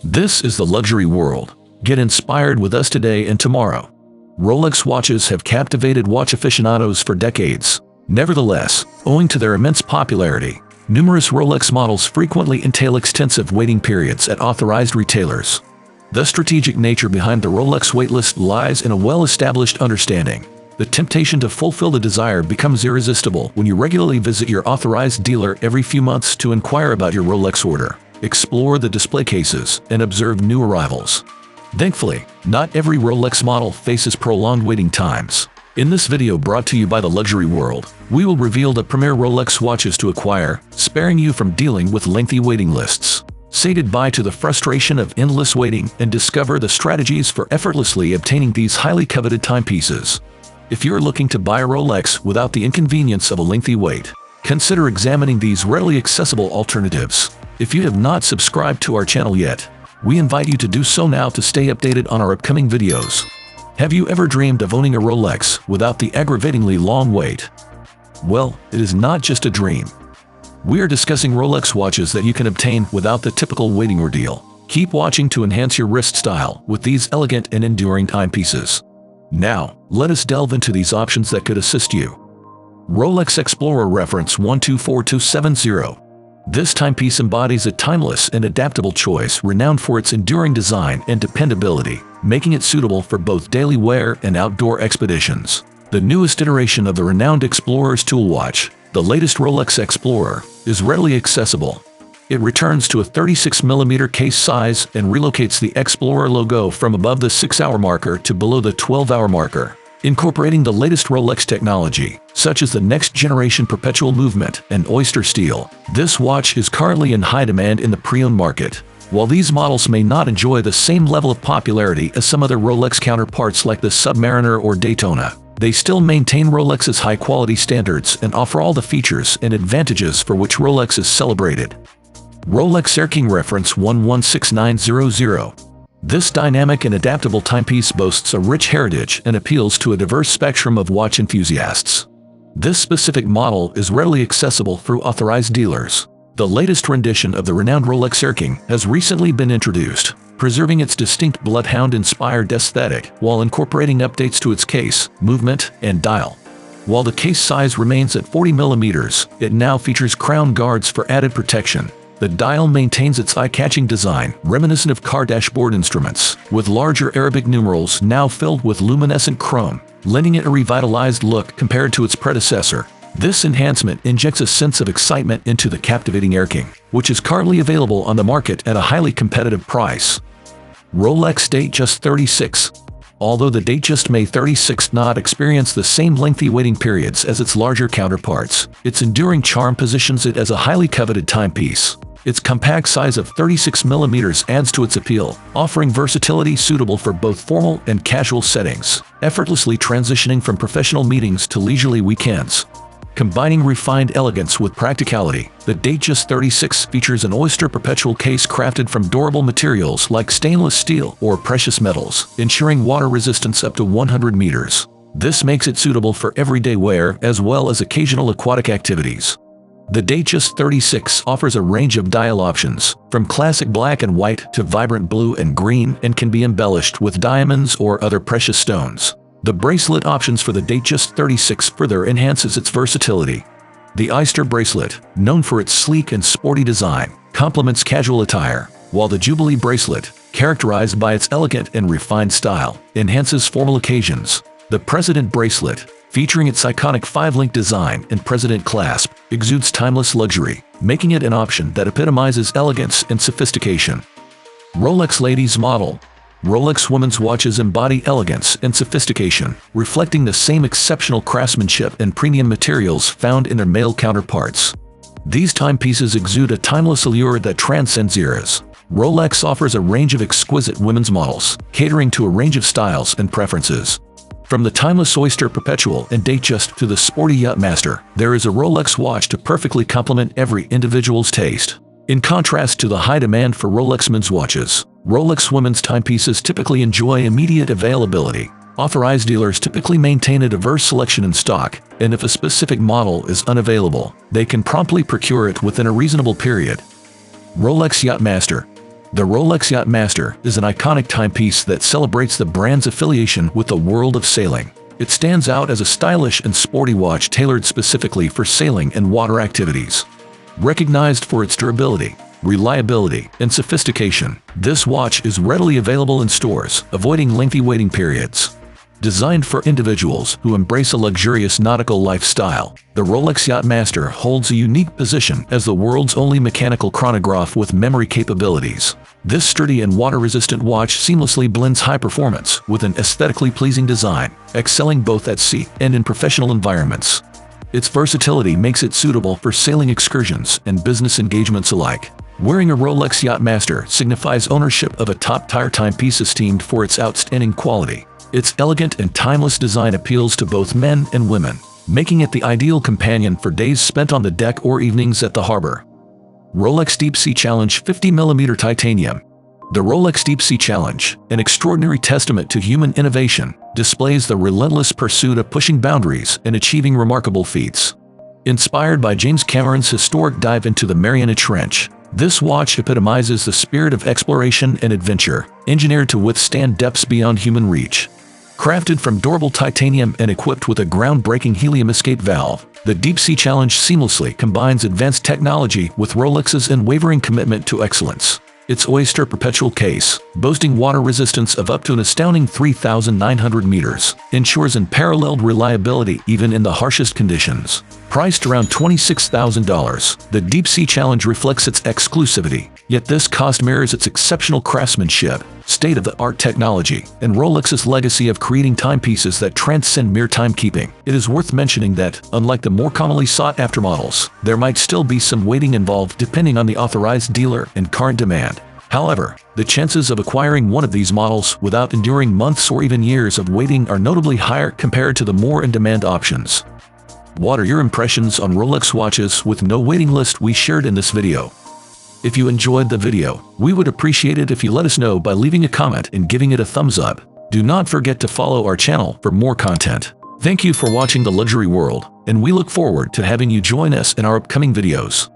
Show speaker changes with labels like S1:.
S1: This is the luxury world. Get inspired with us today and tomorrow. Rolex watches have captivated watch aficionados for decades. Nevertheless, owing to their immense popularity, numerous Rolex models frequently entail extensive waiting periods at authorized retailers. The strategic nature behind the Rolex waitlist lies in a well-established understanding. The temptation to fulfill the desire becomes irresistible when you regularly visit your authorized dealer every few months to inquire about your Rolex order, explore the display cases, and observe new arrivals. Thankfully, not every Rolex model faces prolonged waiting times. In this video brought to you by the luxury world, we will reveal the premier Rolex watches to acquire, sparing you from dealing with lengthy waiting lists. Say goodbye to the frustration of endless waiting and discover the strategies for effortlessly obtaining these highly coveted timepieces. If you're looking to buy a Rolex without the inconvenience of a lengthy wait, consider examining these readily accessible alternatives. If you have not subscribed to our channel yet, we invite you to do so now to stay updated on our upcoming videos. Have you ever dreamed of owning a Rolex without the aggravatingly long wait? Well, it is not just a dream. We are discussing Rolex watches that you can obtain without the typical waiting ordeal. Keep watching to enhance your wrist style with these elegant and enduring timepieces. Now, let us delve into these options that could assist you. Rolex Explorer reference 124270. This timepiece embodies a timeless and adaptable choice renowned for its enduring design and dependability, making it suitable for both daily wear and outdoor expeditions. The newest iteration of the renowned Explorer's tool watch, the latest Rolex Explorer, is readily accessible. It returns to a 36mm case size and relocates the Explorer logo from above the 6-hour marker to below the 12-hour marker, incorporating the latest Rolex technology, such as the next-generation perpetual movement and oyster steel. This watch is currently in high demand in the pre-owned market. While these models may not enjoy the same level of popularity as some other Rolex counterparts like the Submariner or Daytona, they still maintain Rolex's high-quality standards and offer all the features and advantages for which Rolex is celebrated. Rolex A King reference 116900. This dynamic and adaptable timepiece boasts a rich heritage and appeals to a diverse spectrum of watch enthusiasts. This specific model is readily accessible through authorized dealers. The latest rendition of the renowned Rolex A King has recently been introduced, preserving its distinct bloodhound-inspired aesthetic while incorporating updates to its case, movement, and dial. While the case size remains at 40mm, it now features crown guards for added protection. The dial maintains its eye-catching design, reminiscent of car dashboard instruments, with larger Arabic numerals now filled with luminescent chrome, lending it a revitalized look compared to its predecessor. This enhancement injects a sense of excitement into the captivating A King, which is currently available on the market at a highly competitive price. Rolex Datejust 36. Although the Datejust May 36 not experience the same lengthy waiting periods as its larger counterparts, its enduring charm positions it as a highly coveted timepiece. Its compact size of 36mm adds to its appeal, offering versatility suitable for both formal and casual settings, effortlessly transitioning from professional meetings to leisurely weekends. Combining refined elegance with practicality, the Datejust 36 features an oyster perpetual case crafted from durable materials like stainless steel or precious metals, ensuring water resistance up to 100 meters. This makes it suitable for everyday wear as well as occasional aquatic activities. The Datejust 36 offers a range of dial options, from classic black and white to vibrant blue and green, and can be embellished with diamonds or other precious stones. The bracelet options for the Datejust 36 further enhances its versatility. The Oyster bracelet, known for its sleek and sporty design, complements casual attire, while the Jubilee bracelet, characterized by its elegant and refined style, enhances formal occasions. The President bracelet, featuring its iconic 5-link design and President clasp, exudes timeless luxury, making it an option that epitomizes elegance and sophistication. Rolex Ladies model. Rolex women's watches embody elegance and sophistication, reflecting the same exceptional craftsmanship and premium materials found in their male counterparts. These timepieces exude a timeless allure that transcends eras. Rolex offers a range of exquisite women's models, catering to a range of styles and preferences. From the timeless Oyster Perpetual and Datejust to the sporty Yacht Master, there is a Rolex watch to perfectly complement every individual's taste. In contrast to the high demand for Rolex men's watches, Rolex women's timepieces typically enjoy immediate availability. Authorized dealers typically maintain a diverse selection in stock, and if a specific model is unavailable, they can promptly procure it within a reasonable period. Rolex Yacht Master. The Rolex Yacht Master is an iconic timepiece that celebrates the brand's affiliation with the world of sailing. It stands out as a stylish and sporty watch tailored specifically for sailing and water activities. Recognized for its durability, reliability, and sophistication, this watch is readily available in stores, avoiding lengthy waiting periods. Designed for individuals who embrace a luxurious nautical lifestyle, the Rolex Yacht Master holds a unique position as the world's only mechanical chronograph with memory capabilities. This sturdy and water-resistant watch seamlessly blends high performance with an aesthetically pleasing design, excelling both at sea and in professional environments. Its versatility makes it suitable for sailing excursions and business engagements alike. Wearing a Rolex Yacht Master signifies ownership of a top-tier timepiece esteemed for its outstanding quality. Its elegant and timeless design appeals to both men and women, making it the ideal companion for days spent on the deck or evenings at the harbor. Rolex Deep Sea Challenge 50mm Titanium. The Rolex Deep Sea Challenge, an extraordinary testament to human innovation, displays the relentless pursuit of pushing boundaries and achieving remarkable feats. Inspired by James Cameron's historic dive into the Mariana Trench, this watch epitomizes the spirit of exploration and adventure, engineered to withstand depths beyond human reach. Crafted from durable titanium and equipped with a groundbreaking helium escape valve, the Deep Sea Challenge seamlessly combines advanced technology with Rolex's unwavering commitment to excellence. Its Oyster perpetual case, boasting water resistance of up to an astounding 3,900 meters, ensures unparalleled reliability even in the harshest conditions. Priced around $26,000, the Deep Sea Challenge reflects its exclusivity, yet this cost mirrors its exceptional craftsmanship, state-of-the-art technology, and Rolex's legacy of creating timepieces that transcend mere timekeeping. It is worth mentioning that, unlike the more commonly sought-after models, there might still be some waiting involved depending on the authorized dealer and current demand. However, the chances of acquiring one of these models without enduring months or even years of waiting are notably higher compared to the more in-demand options. What are your impressions on Rolex watches with no waiting list we shared in this video? If you enjoyed the video, we would appreciate it if you let us know by leaving a comment and giving it a thumbs up. Do not forget to follow our channel for more content. Thank you for watching The Luxury World, and we look forward to having you join us in our upcoming videos.